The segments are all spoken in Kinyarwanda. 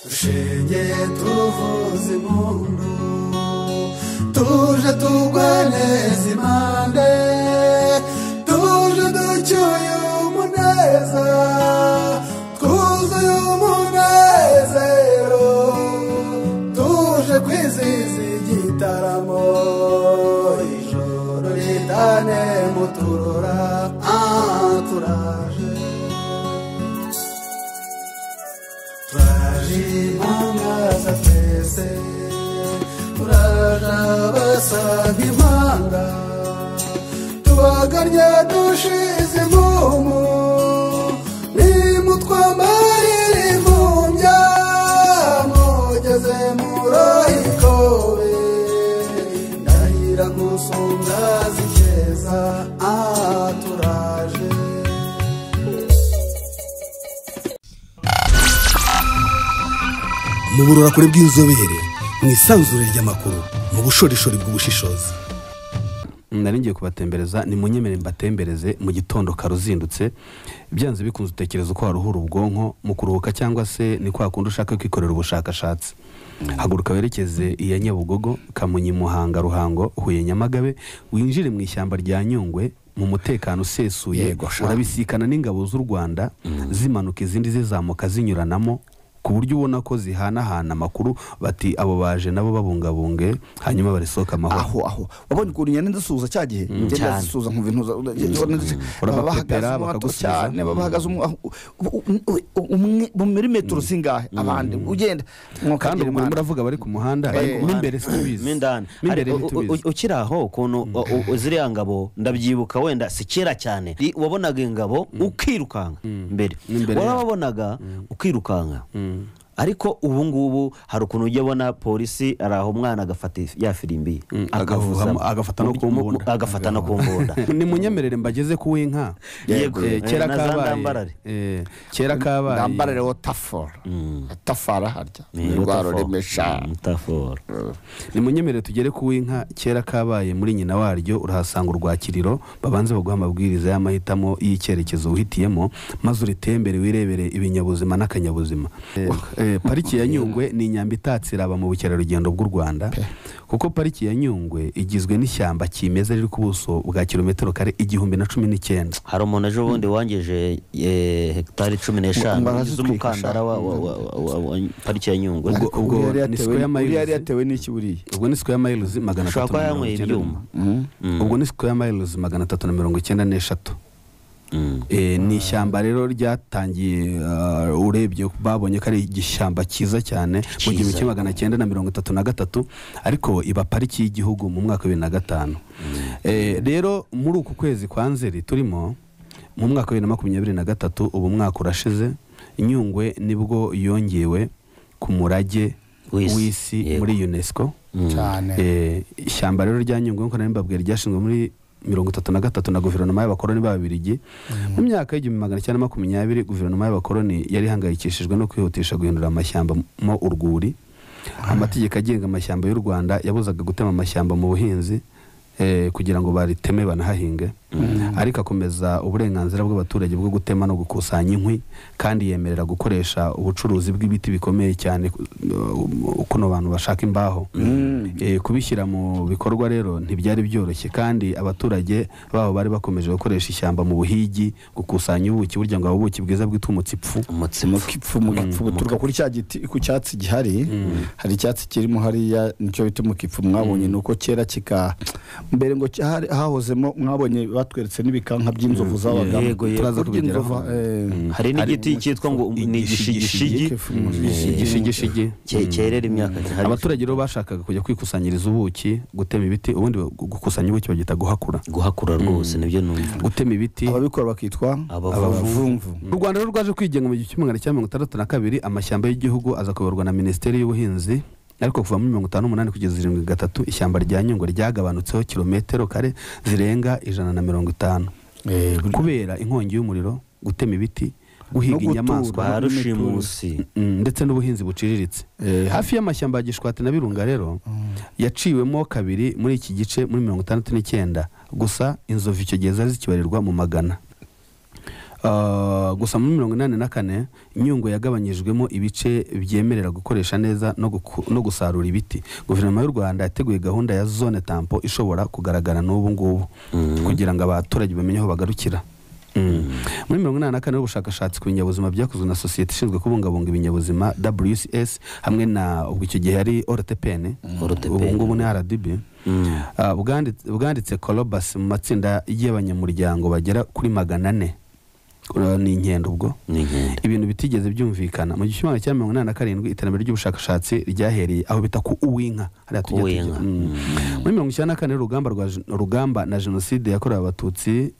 Dushengeye tuvuze impundu tuje tugwaneza impande tuje ducyuye umuneza twuzuye umunezero tuje kwizihiza igitaramo ijoro ritane muturura turaje Imanga twese turaja basaga impanga tubagarya dushize impumu nimutwamarira impumbya mugeze murahikobe ndahira gusumba zikeza turaje mu burura kuri bw'inzobere mu isanzure ry'amakuru mu bushorishori bw'ubushishozi. Nari ngiye kubatembereza ni munyemere mbatembereze mu gitondo karuzindutse byanze bikunze utekereza uko waruhura ubwonko mu kuruhuka cyangwa se ni kwa kundi ushaka kwikorera ubushakashatsi. Haguruka werekeze iya Nyabugogo, Kamonyi, Muhanga, Ruhango, Huye, Nyamagabe, winjire mu ishyamba rya Nyungwe mu mutekano usesuye. Urabisikana n'ingabo z'u Rwanda zimanuka izindi zizamuka zinyuranamo ku buryo ubona ko zihanahana amakuru bati abo baje nabo babungabunge hanyuma barisoka amahoro. aho wabonye ukuntu nyene ndasuza cyagihe ngenda ndasuza nkumva intuza urabahagaze bakagusubiza babahagaze mu milimetero singahe abandi ugenda kandi umuntu muravuga bari ku muhanda n'imbere sibizi mindana ukiraho ukuntu ziri angabo ndabyibuka wenda sikera cyane wabonaga ingabo ukirukanga mbere warababonaga ukirukanga ariko ubu ngubu hari ukuntu ujya bona polisi araho umwana agafata ya firimbi agafata no kumbunda ni munyemerere mbageze ku winka kera kabaye ndambarare tafara harya rwaro remesha tafora ni munyemerere tugere ku winka kera kabaye muri nyina waryo urahasanga urwakiriro babanze baguha amabwiriza y'amahitamo y'icyerekezo uhitiyemo maze uritembere wirebere ibinyabuzima n'akanyabuzima. Pariki ya Nyungwe ni inyamba itatse iraba mu bukerarugendo bw'u Rwanda kuko pariki ya Nyungwe igizwe n'ishyamba kimeza riri ku buso bwa kilometero kare 1019. Hari umuntu ejo bundi wangeje hectare 15 z'umukandara wa pariki ya Nyungwe. Ubwo ni square miles yari yatewe n'iki buriye. Ubwo ni square miles 390. Ubwo ni square miles 393. Ni ishyamba rero ryatangiye urebye babonye ko ari igishyamba cyiza cyane mu 1933 ariko iba pariki y'igihugu mu mwaka wa 2005. Rero muri uku kwezi kwa Nzeri turimo mu mwaka wa 2023 ubu mwaka urashize Nyungwe nibwo yongewe ku murage w'isi muri UNESCO cyane. Ishyamba rero rya Nyungwe nko nambabwira ryashinzwe muri 33 na guverinoma y'abakoloni b'Ababiligi mu myaka y'1920. Guverinoma y'abakoloni yari hangayikishijwe no kwihutisha guhindura amashyamba mo urwuri. Amategeko agenga amashyamba y'u Rwanda yabuzaga gutema amashyamba mu buhinzi kugira ngo bariteme banahahinge ariko akomeza uburenganzira bw'abaturage bwo gutema no gukusanya inkwi kandi yemerera gukoresha ubucuruzi bw'ibiti bikomeye cyane uko abantu bashaka imbaho. Kubishyira mu bikorwa rero ntibyari byoroshye kandi abaturage babo bari bakomeje gukoresha ishyamba mu buhigi gukusanya ubuki burya ngo ubuki bwiza bwitwa umutsipfu buturuka kuri cya giti ku cyatsi gihari. Hari icyatsi kirimo hariya nicyo bita umukipfu mwabonye nuko kera kika mbere ngo hahozemo mwabonye batweretse n'ibikanka by'inzovu zabaga turaza kubigeraho. Hari n'igiti cyitwa ngo ni igishigishigi cyerera imyaka. Abaturage rero bashakaga kujya kwikusanyiriza ubuki gutema ibiti ubundi gukusanya ubuki bagita guhakura rwose nibyo numva gutema ibiti ababikora bakitwa abavumvu. U Rwanda rero rwaje kwigenga mu 1962 amashyamba y'igihugu aza kuyoborwa na Minisiteri y'Ubuhinzi ariko kuva muri 58 kugeza 73 ishyamba rya Nyungwe ryagabanutseho kilometero kare zirenga 150 kubera inkongi y'umuriro, gutema ibiti guhiga no inyamaswa gutura, rushimusi ndetse n'ubuhinzi buciriritse hafi y'amashyamba ya Gishwati na Birunga rero yaciwemo kabiri muri iki gice muri 69 gusa inzovu icyo gihe zari zikibarirwa mu magana. Gusa muri 84 Nyungwe yagabanyijwemo ibice byemerera gukoresha neza no gusarura ibiti. Guverinoma y'u Rwanda yateguye gahunda ya zone tampo ishobora kugaragara n'ubu ngubu kugira ngo abaturage bamenye aho bagarukira. Muri 84 ubushakashatsi ku binyabuzima byakozwe na sosiyete ishinzwe kubungabunga ibinyabuzima WCS hamwe na ubwo icyo gihe yari ORTPN ubu ngubu ni RDB bwanditse Colobus mu matsinda y'abanyamuryango bagera kuri 400 ni inkendo ubwo ibintu bitigeze byumvikana mu gishimana cya 87 iterambere ry'ubushakashatsi ryahereye aho bita ku Uwinka muri 94 rugamba na jenoside yakorewe abatutsi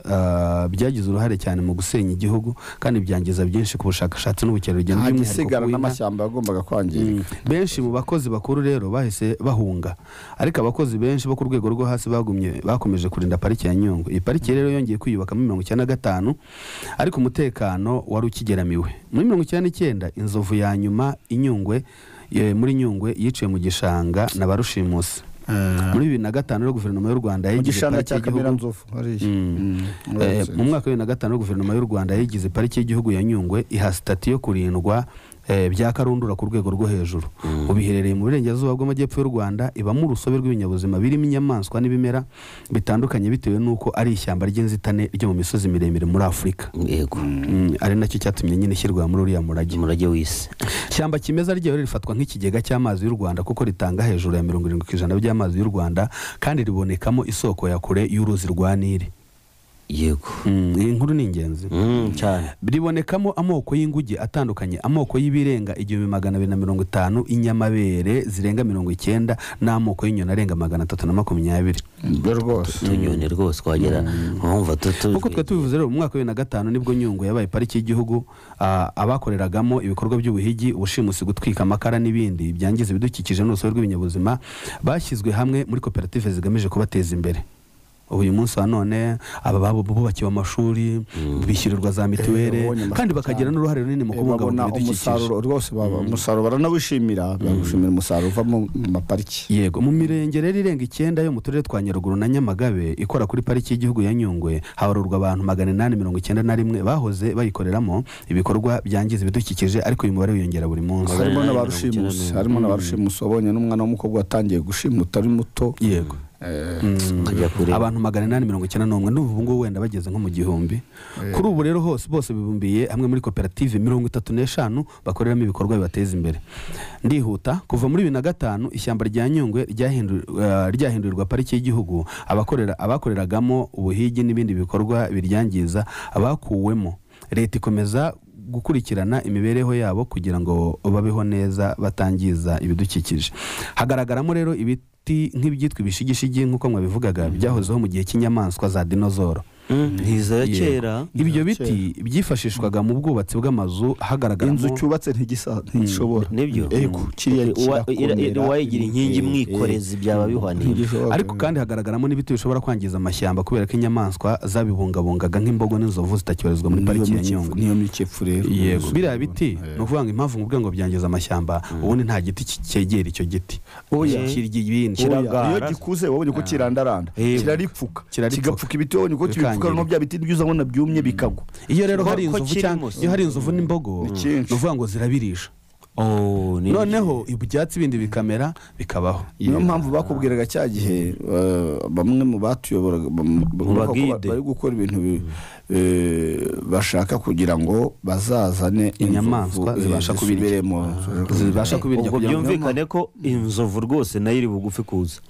byagize uruhare cyane mu gusenya igihugu kandi byangiza byinshi ku bushakashatsi n'ubukerarugendo by'umwihariko n'amashyamba yagombaga kwangirika. Benshi mu bakozi bakuru rero bahise bahunga ariko abakozi benshi bo ku rwego rwo hasi bakomeje kurinda pariki ya Nyungwe. Iyi pariki rero yongeye kwiyubaka mu 1995 ariko umutekano wari ukigeramiwe. Muri 1999 inzovu ya nyuma muri Nyungwe yiciwe mu gishanga na barushimusi. Muri 2005 rero guverinoma y'u Rwanda yagize pariki y'igihugu mu mwaka wa 2005 guverinoma y'u Rwanda yagize pariki y'igihugu ya Nyungwe iha stati yo kurindwa bya karundura ku rwego rwo hejuru. Ubiherereye mu burengerazuba bw'amajyepfo y'u Rwanda ibamo urusobe rw'ibinyabuzima birimo inyamaswa n'ibimera bitandukanye bitewe n'uko ari ishyamba ry'inzitane ryo mu misozi miremire muri Afurika. Yego ari nacyo cyatumye nyine ishyirwa muri uriya murage w'isi. Ishyamba kimeza ryo rifatwa nk'ikigega cy'amazi y'u Rwanda kuko ritanga hejuru ya 70% by'amazi y'u Rwanda kandi ribonekamo isoko ya kure y'uruzi rwa Nili. Yego iyi nkuru ni ingenzi cyane. Biribonekamo amoko y'inguge atandukanye, amoko y'ibirenga 1250, inyamabere zirenga 90 n'amoko y'inyoni arenga 320. Rwose tunyoni rwose twagera nkumva kuko twe tubivuze rero mu mwaka wa 2005 nibwo Nyungwe yabaye pariki y'igihugu abakoreragamo ibikorwa by'ubuhigi, ubushimusi, gutwika amakara n'ibindi byangiza ibidukikije n'urusobe rw'ibinyabuzima bashyizwe hamwe muri koperative zigamije kubateza imbere. Uyu munsi wa none aba bubakiwe amashuri bishyurirwa za mituweli kandi bakagira n'uruhare runini mu kubungabunga ibidukikije. Umusaruro rwose umusaruro baranawishimira umusaruro uva mu mapariki. Yego mu mirenge rero irenga 9 yo mu turere twa Nyaruguru na Nyamagabe ikora kuri pariki y'igihugu ya Nyungwe habarurwa abantu 891 bahoze bayikoreramo ibikorwa byangiza ibidukikije ariko uyu mubare wiyongera buri munsi. Harimo n'abarushimusi wabonye n'umwana w'umukobwa watangiye gushimuta ari muto. Yego abantu 891 n'ubu ngubu wenda bageze nko mu 1000. Kuri ubu rero bose bibumbiye hamwe muri koperative 35 bakoreramo ibikorwa bibateza imbere. Ndihuta kuva muri 2005 ishyamba rya Nyungwe ryahindurirwa pariki y'igihugu abakoreragamo ubuhigi n'ibindi bikorwa biryangiza abakuwemo. Leta ikomeza gukurikirana imibereho yabo kugira ngo babeho neza batangiza ibidukikije. Hagaragaramo rero nk'ibyitwa ibishigishigi nk'uko mwabivugaga byahozeho mu gihe cy'inyamaswa za dinozoro. Ntiza kera ibyo biti byifashishwaga mu bwubatsi bw'amazu hagaragaramo inzu cyubatse ntishobora nibyo wayigira inkingi mwikorezi byaba bihwaniye. Ariko kandi hagaragaramo n'ibiti bishobora kwangiza amashyamba kubera ko inyamaswa zabibungabungaga nk'imbogo n'inzovu zitakibarizwa muri pariki ya Nyungwe. Niyo mikepfu rero. Yego biriya biti no kuvuga ngo impamvu ngubwe ngo byangiza amashyamba ubundi nta giti cyegera icyo giti. Kirya ibindi iyo gikuze wabonye ko kirandaranda kiraripfuka kigapfuka ibiti wabonye ko kuko bya biti byuza ngo nabyumye bikagwa. Iyo rero hari inzovu cyangwa iyo hari inzovu n'imbogo nuvuga ngo zirabirisha. Noneho ibyatsi bindi bikamera bikabaho. Niyo mpamvu bakubwiraga cya gihe bamwe mu batuyoboraga bari gukora ibintu bashaka kugira ngo bazazane inyamaswa zibasha kubirya ubwo byumvikane ko inzovu rwose nayo iri bugufi kuza.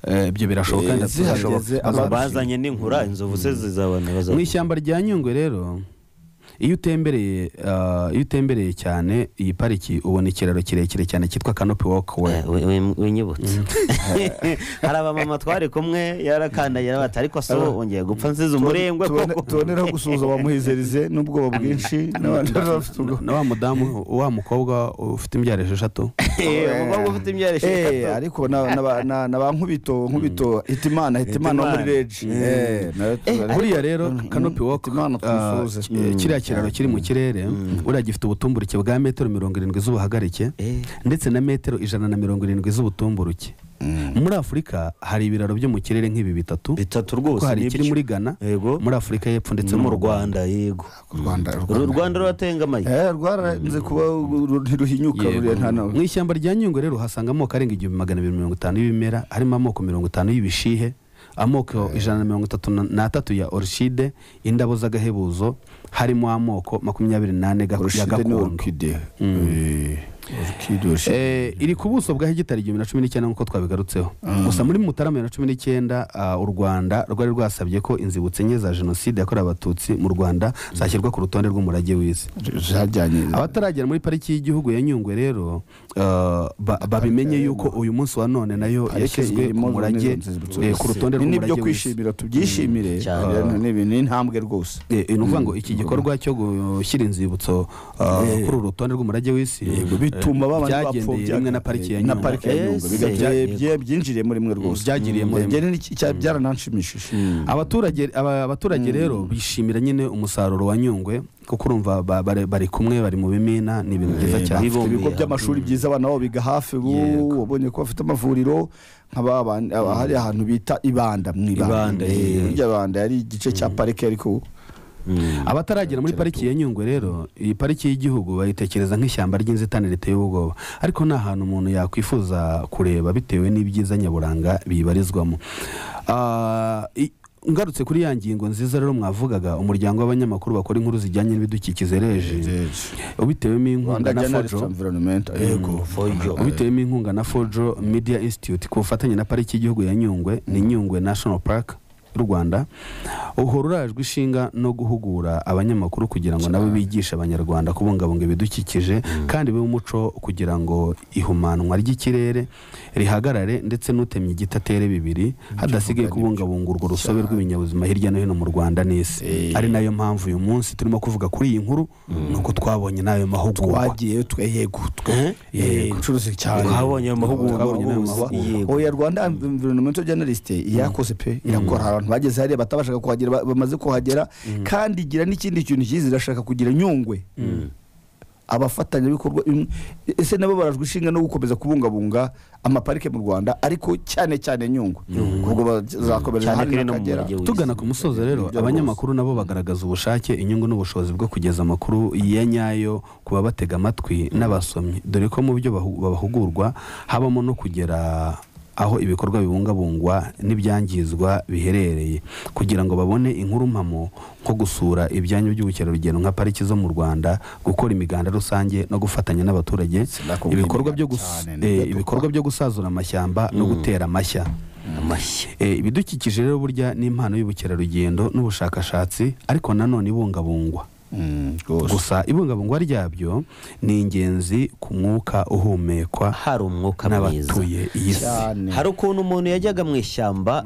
Ibyo birashoboka ndashoboka bazanye n'inkura inzovu se zizabana mu ishyamba rya Nyungwe rero. Iyo utembereye cyane iyi pariki ubona ikiraro kirekire cyane cyitwa Canopy Walkway. Winyibutse hari abamama twari kumwe yarakandagira bati ariko so wongeye gupfa nziza umurengwe koko tuboneraho gusuhuza bamuhizerize n'ubwoba bwinshi n'abandi na wa mudamu wa mukobwa ufite imbyaro 6. Umukobwa ufite imbyaro 6 ariko na bankubito hitimana wo muri Regi. Buriya rero Canopy Walk kiriya ikiraro kiri mu kirere uriya gifite ubutumburuke bwa metero 70 z'ubuhagarike ndetse na metero 170 z'ubutumburuke. Muri Afurika hari ibiraro byo mu kirere nk'ibi bitatu rwose, hari ikiri muri Ghana, muri Afurika y'Epfo ndetse no mu Rwanda. Yego, u Rwanda ruratengamaye, rwaranze kuba ntiruhinyuka. Mu ishyamba rya Nyungwe rero hasanga amoko arenga 250 y'ibimera, harimo amoko 50 y'ibishihe, amoko 133 ya orchide, indabo z'agahebuzo, harimo amoko 28 ya gakondo. Iri ku buso bwa hegitari 2019 nk'uko twabigarutseho. Gusa muri Mutarama 2019 u Rwanda rwari rwasabye ko inzibutso enye za jenoside yakorewe abatutsi mu Rwanda zashyirwa ku rutonde rw'umurage w'isi. Abataragera muri pariki y'igihugu ya Nyungwe rero babimenye yuko uyu munsi wa none nayo yashyizwe ku murage, ku rutonde rw'umurage w'isi. Kwishimira, tubyishimire, ni intambwe rwose. Ni ukuvuga ngo iki gikorwa cyo gushyira inzibutso kuri uru rutonde rw'umurage w'isi bituma byagendeye rimwe na pariki ya Nyungwe, byinjiriye muri mwe rwose, byagiriyemo byarananshimishije. Abaturage rero bishimira nyine umusaruro wa Nyungwe, kuko urumva bari kumwe, bari mu bimina, ni ibintu byiza cyane. Ibigo by'amashuri byiza, abana babo biga hafi, wabonye ko bafite amavuriro hari ahantu bita Ibanda, mu Ibanda yari igice cya parike. Ariko abataragera muri pariki ya Nyungwe rero, iyi pariki y'igihugu bayitekereza nk'ishyamba ry'inzitane riteye ubwoba, ariko nta hantu umuntu yakwifuza kureba bitewe n'ibyiza nyaburanga bibarizwamo. Ngarutse kuri ya ngingo nziza rero mwavugaga, umuryango w'abanyamakuru bakora inkuru zijyanye n'ibidukikije reje, ubitewemo inkunga na Fojo Media Institute ku bufatanye na pariki y'igihugu ya Nyungwe, ni Nyungwe National Park y'u Rwanda, uhora urajwe ishinga no guhugura abanyamakuru kugira ngo nabo bigishe abanyarwanda kubungabunga ibidukikije kandi bibe umuco, kugira ngo ihumanwa ry'ikirere rihagarare ndetse n'utemye igitatere bibiri, hadasigaye kubungabunga urwo rusobe rw'ibinyabuzima hirya no hino mu Rwanda n'isi. Ari nayo mpamvu uyu munsi turimo kuvuga kuri iyi nkuru, nuko twabonye nayo mahugurwa, twagiye gucuruza cyane, twabonye amahugurwa. Oya, Rwanda Environmental Journalist yakoze pe, irakora. Abantu bageze hariya batabashaka kuhagera bamaze kuhagera, kandi igira n'ikindi kintu cyiza, irashaka kugira Nyungwe abafatanyabikorwa. Ese nabo barajwe ishinga no gukomeza kubungabunga amaparike mu Rwanda, ariko cyane cyane Nyungwe, ubwo bazakomereza hagera. Tugana ku musozo rero, abanyamakuru nabo bagaragaza ubushake, inyungu n'ubushobozi bwo kugeza amakuru ya nyayo kuba batega amatwi n'abasomyi, dore ko mu byo babahugurwa habamo no kugera aho ibikorwa bibungabungwa n'ibyangizwa biherereye, kugira ngo babone inkuru mpamo, nko gusura ibyanya by'ubukerarugendo nka pariki zo mu Rwanda, gukora imiganda rusange no gufatanya n'abaturage, ibikorwa byo gusazura amashyamba no gutera amashya. Ibidukikije rero burya n'impano y'ubukerarugendo n'ubushakashatsi, ariko nanone ibungabungwa. Gusa ibungabungwa ryabyo ni ingenzi ku mwuka uhumekwa, hari umwuka mwiza n'abatuye iyi si. Hari ukuntu umuntu yajyaga mu ishyamba,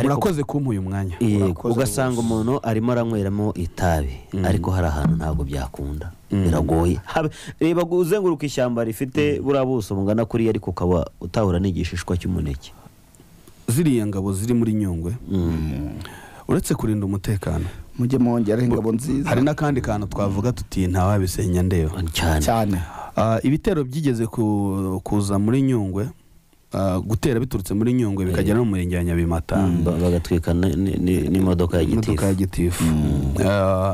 murakoze kumpa uyu mwanya, ugasanga umuntu arimo aranyweramo itabi, ariko hari ahantu ntabwo byakunda, biragoye. Reba uzenguruka ishyamba rifite buriya buso bungana kuriya, ariko ukaba utahura n'igishishwa cy'umuneke. Ziriya ngabo ziri muri Nyungwe, uretse kurinda umutekano, mujye mwongera ingabo nziza, hari n'akandi kantu twavuga tuti ntawabisenya ndeba cyane. Ibitero byigeze kuza muri Nyungwe, gutera biturutse muri Nyungwe bikagera no mu murenge wa Nyabimata, bagatwika n'imodoka ya gitifu.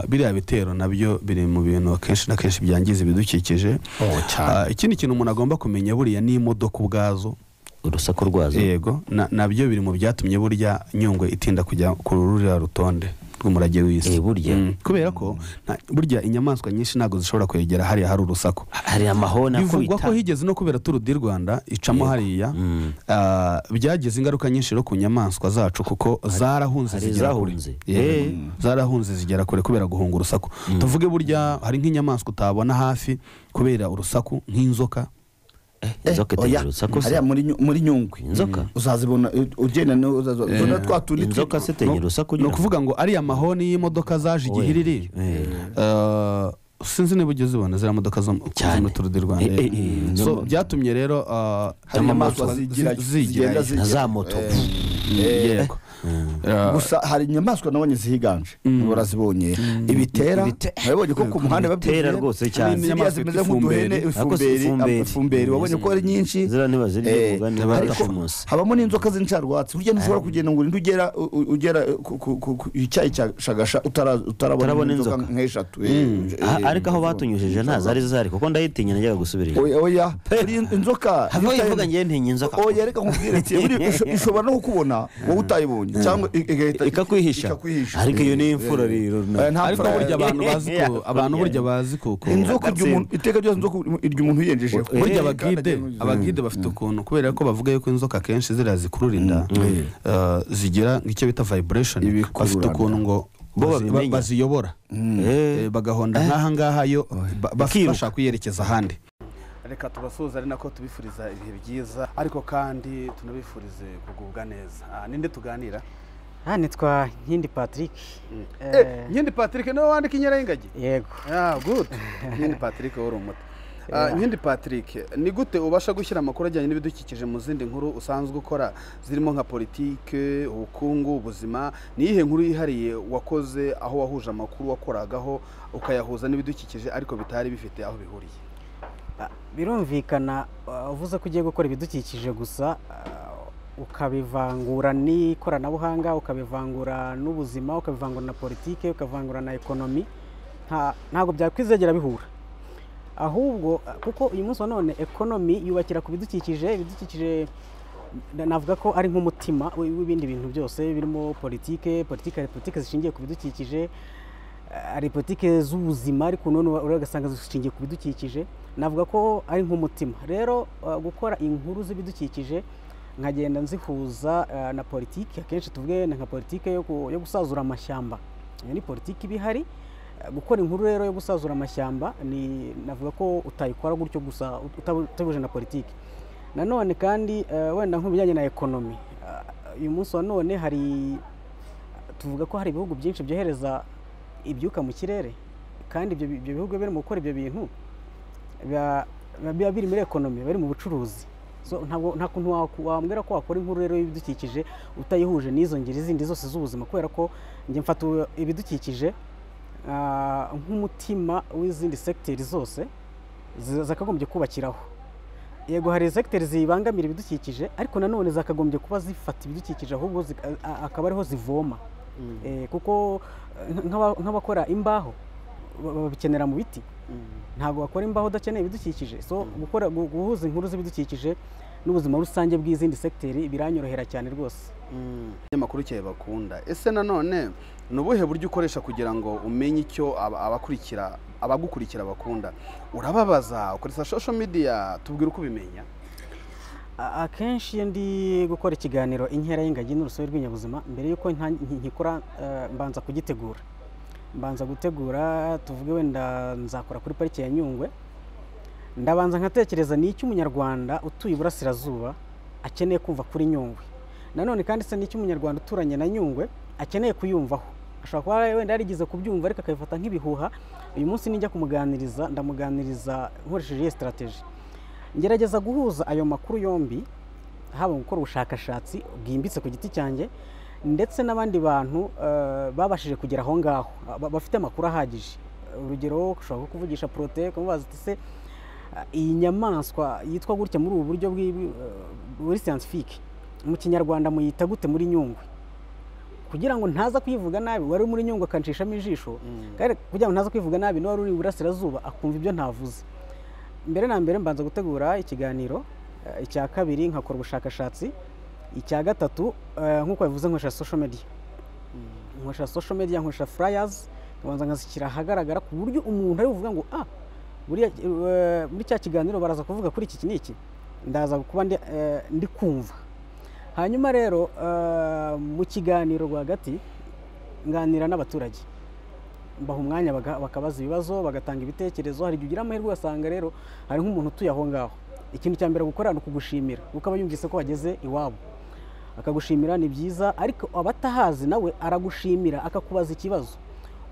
Biriya bitero nabyo biri mu bintu kenshi na kenshi byangiza ibidukikije. Ikindi kintu umuntu agomba kumenya, buriya n'imodoka ubwazo, urusaku rwazo, yego, nabyo biri mu byatumye burya Nyungwe itinda kujya ku ruriya rutonde rw'umurage w'isi. Kubera ko burya inyamaswa nyinshi ntabwo zishobora kwegera hariya hari urusaku. Hari amahona bivugwa ko higeze no kubera Tour du Rwanda icamo hariya, byagize ingaruka nyinshi ro ku nyamaswa zacu, kuko zarahunze zigera kure kubera guhunga urusaku. Tuvuge burya hari nk'inyamaswa utabona hafi kubera urusaku, nk'inzoka. Inzoka urusaku hariya muri Nyungwe, inzoka uzazibona ugenda uzazibona twatundi. Inzoka se tegera urusaku, no kuvuga ngo ari amahoni y'imodoka zaje igihiriri. Sinzi niba ugeze ubona ziriya modoka zo muri Tour du Rwanda, so byatumye rero inyamaswa zigenda za moto. gusa hari inyamaswa nabonye zihiganje barazibonye ibitera wabonye ko ku muhanda bitera rwose cyane ziriya zimeze nk'uduhene ifumberi wabonye ko ari nyinshi habamo n'inzoka z'incarwatsi burya ntushobora kugenda ngo urinde ugera ku icyayi cya shagasha utarabona inzoka nk'eshatu ariko aho batunyujije nta zari zihari kuko ndayitinya najyaga gusubira oya inzoka aho ivuga ngiye ntinya inzoka oya reka nkubwire ishobora no kukubona wowe utayibonye cyangwa ikakwihisha ariko iyo ni imfura rero ariko burya abantu burya bazi kuko inzoka iteka ryose inzoka irya umuntu uyenjejeho burya abagide bafite ukuntu kubera ko bavuga yuko inzoka kenshi ziriya zikurura inda zigira nk'icyo bita vibration bafite ukuntu ngo baziyobora bagahonda nk'aha ngaha yo bashaka kuyerekeza ahandi. Reka tubasuhuza ari nako tubifuriza ibihe byiza ariko kandi tunabifurize kugubwa neza. Ninde tuganira? Nitwa Nkindi Patrick. Nkindi Patrick niwe wandika inyera y'ingagi? Yego. Good. Nkindi Patrick wari umuti. Nkindi Patrick, ni gute ubasha gushyira amakuru ajyanye n'ibidukikije mu zindi nkuru usanzwe ukora zirimo nka politike, ubukungu, ubuzima? Ni iyihe nkuru yihariye wakoze aho wahuje amakuru wakoragaho ukayahuza n'ibidukikije ariko bitari bifite aho bihuriye? Birumvikana uvuze ko ugiye gukora ibidukikije gusa ukabivangura n'ikoranabuhanga, ukabivangura n'ubuzima, ukabivangura na politike, ukavangura na ekonomi, ntabwo byakwizegera bihura. Ahubwo kuko uyu munsi wa none ekonomi yubakira ku ibidukikije navuga ko ari nk'umutima w'ibindi bintu byose birimo politike zishingiye ku bidukikije, ari politike z'ubuzima ariko none ugasanga zishingiye ku bidukikije, navuga ko ari nk'umutima. Rero gukora inkuru z'ibidukikije nkagenda nzihuza na politike, akenshi tuvuge nka politike yo gusazura amashyamba, iyo ni politike ibihari. Gukora inkuru rero yo gusazura amashyamba ni navuga ko utayikora gutyo gusa utabuje na politike. Nanone kandi wenda nk'ubijyanye na ekonomi, uyu munsi wa none tuvuga ko hari ibihugu byinshi byohereza ibyuka mu kirere, kandi ibyo bihugu birimo gukora ibyo bintu biba biri muri ekonomi, bari mu bucuruzi. So nta kuntu wambwira ko wakora inkuru rero y'ibidukikije utayihuje n'izo ngeri zindi zose z'ubuzima, kubera ko njye mfata ibidukikije nk'umutima w'izindi sekiteri zose zakagombye kubakiraho. Yego hari sekiteri zibangamira ibidukikije ariko nanone zakagombye kuba zifata ibidukikije ahubwo akaba ariho zivoma, kuko nk'abakora imbaho babikenera mu biti, ntabwo bakora imbaho udakeneye ibidukikije. So guhuza inkuru z'ibidukikije n'ubuzima rusange bw'izindi sekiteri biranyorohera cyane rwose. Amakuru cyawe bakunda. Ese nanone ni ubuhe buryo ukoresha kugira ngo umenye icyo abagukurikira bakunda? Urababaza, ukoresha social media? Tubwire uko ubimenya. Akenshi iyo ndi gukora ikiganiro inkera y'ingagi n'urusobe rw'inyabuzima, mbere y'uko nkikora mbanza kugitegura. Mbanza gutegura, tuvuge wenda nzakora kuri pariki ya Nyungwe, ndabanza nkatekereza ni iki umunyarwanda utuye iburasirazuba akeneye kumva kuri Nyungwe. Nanone kandi se ni iki umunyarwanda uturanye na Nyungwe akeneye kuyumvaho. Ashobora kuba wenda yarigeze kubyumva ariko akabifata nk'ibihuha. Uyu munsi nijya kumuganiriza, ndamuganiriza nkoresheje iyi strategy. Ngerageza guhuza ayo makuru yombi, haba gukora ubushakashatsi bwimbitse ku giti cyanjye ndetse n'abandi bantu babashije kugera aho ngaho bafite amakuru ahagije. Urugero ushobora kuvugisha Prote kumubaza ati se iyi nyamaswa yitwa gutya muri ubu buryo buri scientifique mu kinyarwanda muyita gute muri Nyungwe, kugira ngo ntaza kwivuga nabi wari muri Nyungwe akanshishamo ijisho, kandi kugira ngo ntaza kwivuga nabi no wari uri iburasirazuba akumva ibyo ntavuze. Mbere na mbere mbanza gutegura ikiganiro, icya kabiri nkakora ubushakashatsi, icya gatatu nk'uko bivuze nkoresha social media, nkoresha flyers, nkabanza nkazishyira ahagaragara ku buryo umuntu ari buvuga ngo muri cya kiganiro baraza kuvuga kuri iki n'iki, ndaza kuba ndi kumva. Hanyuma rero mu kiganiro rwagati nganira n'abaturage, mbaha umwanya bakabaza ibibazo, bagatanga ibitekerezo. Hari igihe ugira amahirwe ugasanga rero hari nk'umuntu utuye aho ngaho, ikintu cya mbere gukora ni ukugushimira kuko aba yumvise ko wageze iwabo, akagushimira ni byiza. Ariko abatahazi nawe aragushimira akakubaza ikibazo.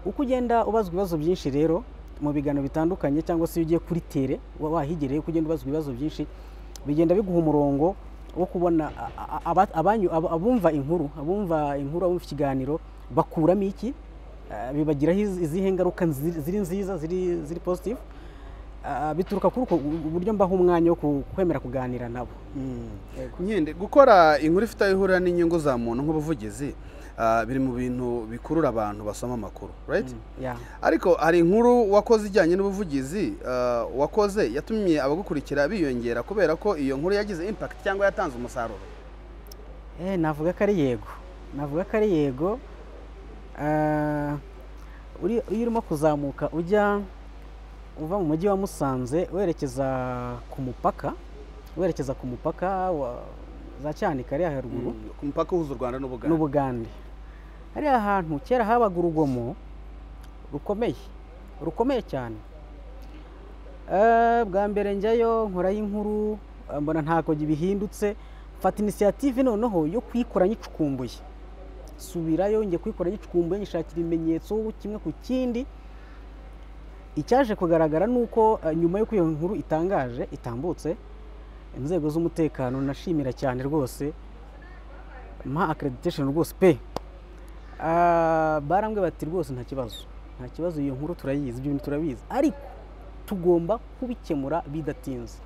Uko ugenda ubazwa ibibazo byinshi rero mu biganiro bitandukanye, cyangwa se iyo ugiye kuri tere wahigereye uko ugenda ubazwa ibibazo byinshi, bigenda biguha umurongo wo kubona abumva inkuru abumva ikiganiro bakuramo iki, bibagiraho izihe ngaruka ziri nziza ziri positive, bituruka kuri uko uburyo mbaho umwanya wo kwemera kuganira nabo. Nyine gukora inkuru ifite aho ihurira n'inyungu za muntu nk'ubuvugizi biri mu bintu bikurura abantu basoma amakuru, right? Ariko hari inkuru wakoze ijyanye n'ubuvugizi wakoze yatumye abagukurikira biyongera kubera ko iyo nkuru yagize impact cyangwa yatanze umusaruro? Navuga ko ari yego. Iyo urimo kuzamuka uva mu mujyi wa Musanze werekeza ku mupaka wa za Cyanika ari haruguru, ku mupaka uhuza u Rwanda n'Ubugande, hariya hantu kera habaga urugomo rukomeye cyane. Bwa mbere njyayo nkorayo inkuru mbona ntabwo bihindutse, mfata initiative noneho yo kuyikora nyicukumbuye, subirayo njye kuyikora nyicukumbuye, nyishakira ibimenyetso kimwe ku kindi. Icyaje kugaragara nuko nyuma y'uko iyo nkuru itambutse, inzego z'umutekano nashimira cyane rwose, mpa accreditation rwose pe, barambwe bati rwose nta kibazo iyo nkuru turayizi, ibyo bintu turabizi, ariko tugomba kubikemura bidatinze.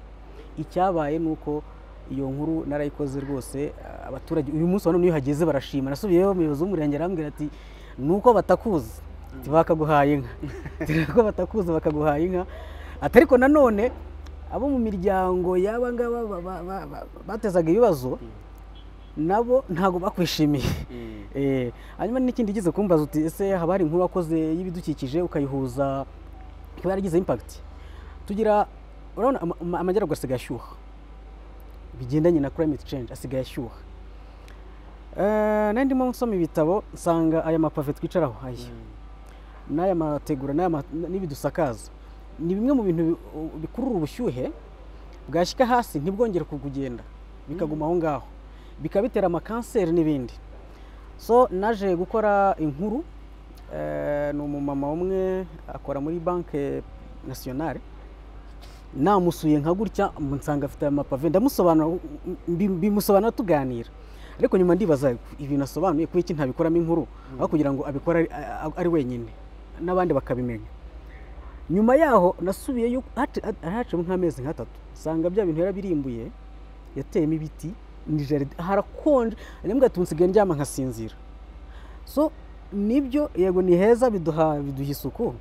Icyabaye nuko iyo nkuru narayikoze rwose, abaturage uyu munsi none iyo hageze barashima. Nasubiyeyo umuyobozi w'umurenge arambwira ati nuko batakuzi bakaguhaye inka, nuko batakuzi bakaguhaye inka. Ariko nanone abo mu miryango y'aba ngaba batezaga ibibazo nabo ntago bakwishimiye. Hanyuma n'ikindi gize kumbaza uti ese haba hari inkuru wakoze y'ibidukikije ukayihuza kiba yaragize impact? Tugira urabona amajyaruguru asigaye ashyuha, bigendanye na climate change asigaye ashyuha. Nandi mo nsoma ibitabo nsanga aya mapave twicaraho n'aya mategura n'ibidusakaza ni bimwe mu bintu bikurura ubushyuhe, bwashyika hasi ntibwongere kugenda, bikaguma aho ngaho, bikabitera amakanseri n'ibindi. So naje gukora inkuru, ni umumama umwe akora muri banke nationale, namusuye nka gutya nsanga afite amapave, bimusobanura tuganira, ariko nyuma ndibaza ibintu asobanuye kuko iki ntabikoramo inkuru aho kugira ngo abikora ari wenyine n'abandi bakabimenya. Nyuma yaho nasubiyeyo hacemo nk'amezi nk'atatu, sanga bya bintu yarabirimbuye, yateyemo ibiti, ni jaride, harakonje, nembwa tunsigaye ndyama nkasinzira. So nibyo yego ni heza, biduha isuku,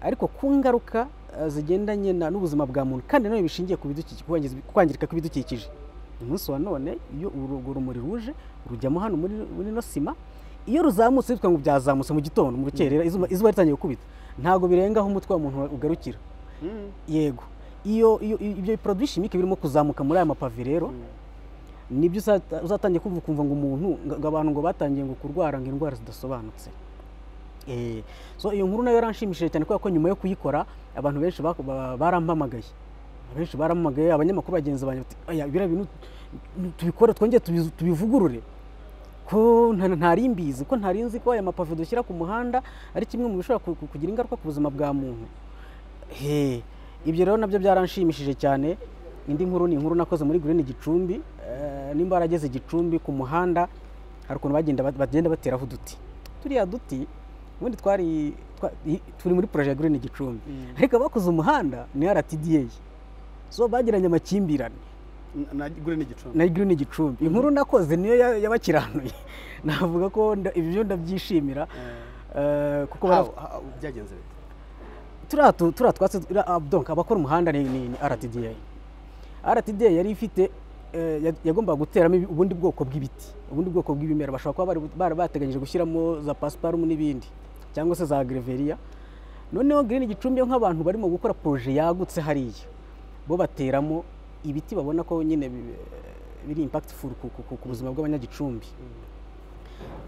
ariko ku ngaruka zigendanye n'ubuzima bwa muntu kandi none bishingiye ku bidukikije, kwangirika kw'ibidukikije. Umunsi wa none iyo urwo rumuri ruje rujyamo hano muri no sima, iyo ruzamutse bitwa ngo byazamutse mu gitondo, mu rukerera izuba ritangiye gukubita, ntago birengaho umutwe wa muntu ugarukira. Yego ibyo produit chimique birimo kuzamuka muri aya mapave rero, nibyo uzatangiye kumva ngo umuntu abantu ngo batangiye ngo kurwara ngo indwara zidasobanutse. So iyo nkuru nayo yaranshimishije cyane kubera ko nyuma yo kuyikora abantu benshi barampamagaye, abanyamakuru bagenzi banjye bati aya bira bintu tubikora twongeye tubivugurure, ko ntari mbizi, ko ntari nzi ko aya mapave dushyira ku muhanda ari kimwe mu bishobora kugira ingaruka ku buzima bwa muntu. Ibyo rero nabyo byaranshimishije cyane. Indi nkuru ni inkuru nakoze muri Green Gicumbi, nimba arageze Gicumbi ku muhanda hari ukuntu bagenda bateraho uduti, turiya duti ubundi turi muri projet ya Green Gicumbi, ariko bakoze umuhanda ni RTDA, so bagiranye amakimbirane na Green Gicumbi. Inkuru nakoze niyo yabakiranuye, navuga ko ibyo ndabyishimira kuko byagenze twatse donc abakora umuhanda ni RTDA yari ifite yagombaga guteramo ubundi bwoko bw'ibiti, ubundi bwoko bw'ibimera, bashobora kuba bateganyije gushyiramo za pasiparumu n'ibindi cyangwa se za greveria. Noneho Green Gicumbi nk'abantu barimo gukora projet yagutse hariya, bo bateramo ibiti babona ko nyine biri impactful ku buzima bw'abanyagicumbi.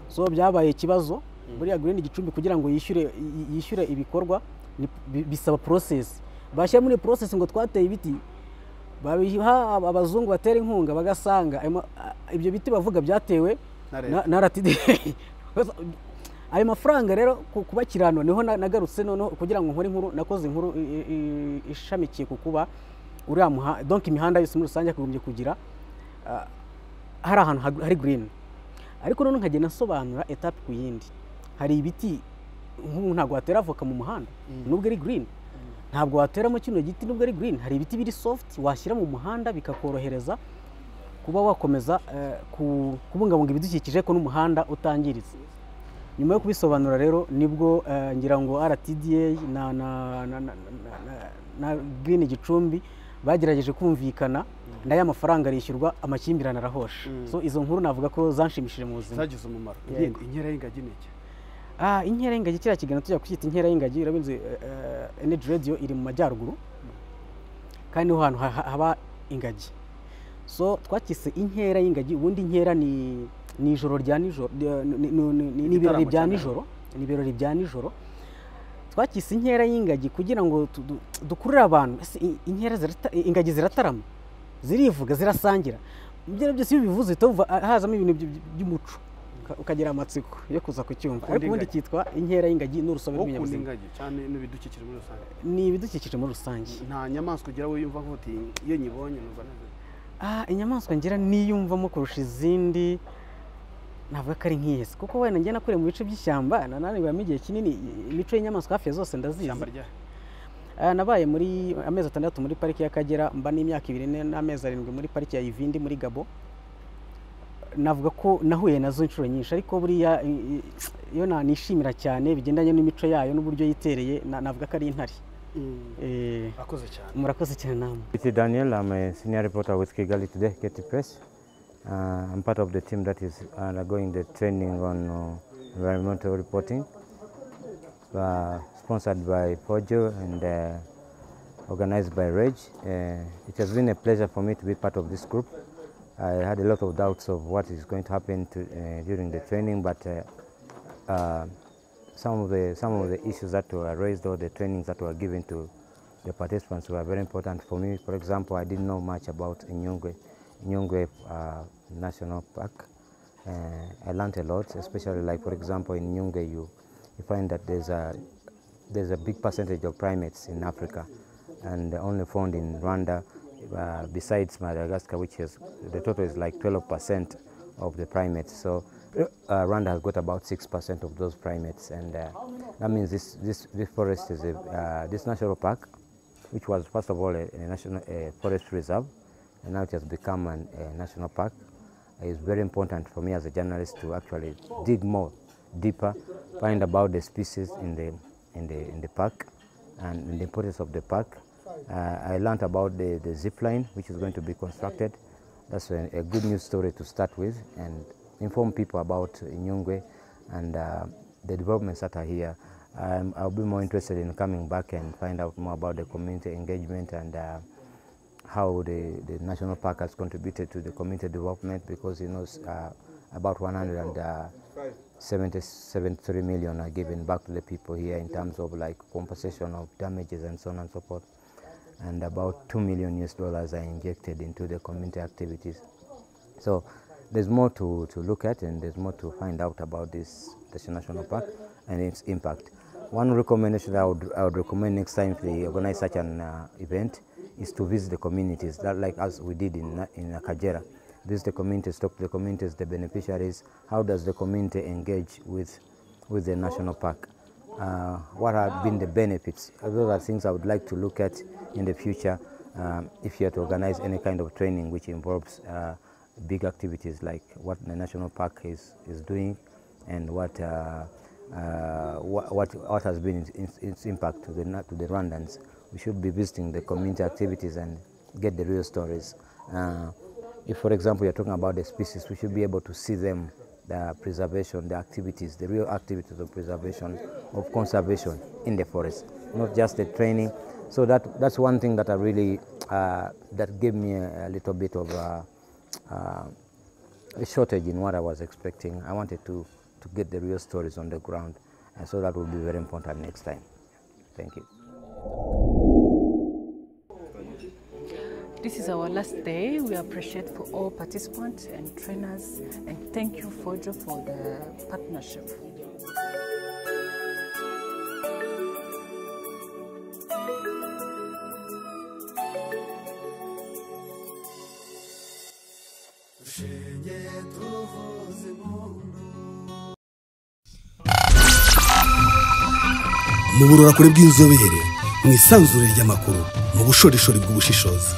So byabaye ikibazo buriya Green Gicumbi kugira ngo yishyure ibikorwa bisaba process, bashyira muri process ngo twateye ibiti, babiha abazungu batera inkunga, bagasanga ibyo biti bavuga byatewe na RTDA. Ayo mafaranga rero kubakirano niho nagarutse noneho kugira ngo nkore inkuru, nakoze inkuru ishamikiye ku kuba uriya donc imihanda yose muri rusange akagombye kugira hari ahantu hari green, ariko none nkagenda nsobanura etape ku yindi. Hari ibiti nk'ubu ntabwo watera avoka mu muhanda nubwo ari green, ntabwo wateramo kino giti nubwo ari green. Hari ibiti biri soft washyira mu muhanda bikakorohereza kuba wakomeza kubungabunga ibidukikije ko n'umuhanda utangiritse. Nyuma yo kubisobanura rero nibwo ngira ngo RTDA na Green Gicumbi bagerageje kumvikana n'aya mafaranga arishyurwa, amakimbirane arahosha. So izo nkuru navuga ko zanshimishije mu buzima, zagize umumaro. Inkera y'ingagi ni iki? Inkera y'ingagi kiriya kiganiro tujya kucyita inkera y'ingagi. Urabizi Energy Radio iri mu majyaruguru kandi niho hantu haba ingagi. So twakise inkera y'ingagi. Ubundi inkera ni ijoro rya nijoro, ni ibirori bya nijoro, ni ibirori bya nijoro. Twakise inkera y'ingagi kugira ngo dukurure abantu. Ingagi ziratarama, zirivuga, zirasangira. Ibyo byose iyo bivuze hazamo ibintu by'umuco, ukagira amatsiko yo kuza kucyumva. Ariko ubundi cyitwa inkera y'ingagi n'urusobe rw'ibinyabuzima. Cyane n'ibidukikije muri rusange. Ni ibidukikije muri rusange. Nta nyamaswa ugira wiyumva nk'uti iyo nyibonye numva neza? Inyamaswa ngira niyumvamo kurusha izindi navuga ko ari nk'ihese, kuko wenda njye nakuriye mu bice by'ishyamba, nananibamo igihe kinini. Imico y'inyamaswa hafi ya zose ndazizi. Nabaye muri amezi 6 muri pariki y'Akagera, mba n'imyaka 2 n'amezi 7 muri pariki ya Ivindi muri Gabo. Navuga ko nahuye nazo inshuro nyinshi, ariko buriya iyo nishimira cyane bigendanye n'imico yayo n'uburyo yitereye, navuga ko ari intare. Akoze cyane. Murakoze cyane namwe. It's Daniel, I'm a senior reporter with Kigali Today, Getty Press. I'm part of the team that is undergoing the training on environmental reporting, sponsored by FOJO and organized by REG. It has been a pleasure for me to be part of this group. I had a lot of doubts of what is going to happen during the training, but some of the issues that were raised or the trainings that were given to the participants were very important for me. For example, I didn't know much about Nyungwe National Park. I learned a lot, especially like, for example, in Nyungwe you find that there's a big percentage of primates in Africa, and only found in Rwanda, besides Madagascar, which is the total is like 12% of the primates. So Rwanda has got about 6% of those primates, and that means this forest is this national park, which was first of all a national forest reserve, and now it has become a national park. It's very important for me as a journalist to actually dig deeper, find about the species in the park and the importance of the park. I learned about the zip line which is going to be constructed. That's a good news story to start with, and inform people about Nyungwe and the developments that are here. I'll be more interested in coming back and find out more about the community engagement and how the national park has contributed to the community development, because about 173 million are given back to the people here in terms of like compensation of damages and so on and so forth, and about $2 million are injected into the community activities. So there's more to look at, and there's more to find out about this national park and its impact. One recommendation I would recommend next time if they organize such an event is to visit the communities, that like as we did in Akagera. Visit the communities, talk to the communities, the beneficiaries. How does the community engage with the national park? What have been the benefits? Those are things I would like to look at in the future if you have to organize any kind of training which involves big activities like what the national park is doing, and what has been its impact to the Rwandans. We should be visiting the community activities and get the real stories. If, for example, you're talking about the species, we should be able to see them, the preservation, the activities, the real activities of preservation, of conservation in the forest, not just the training. So that's one thing that I really, that gave me a little bit of a shortage in what I was expecting. I wanted to get the real stories on the ground, and so that will be very important next time. Thank you. This is our last day. We appreciate for all participants and trainers, and thank you, FOJO, for the partnership. dushengeye tuvuze impundu. mu burora kure bw'inzobere mu isanzure ry'amakuru mu bushorishori bw'ubushishozi.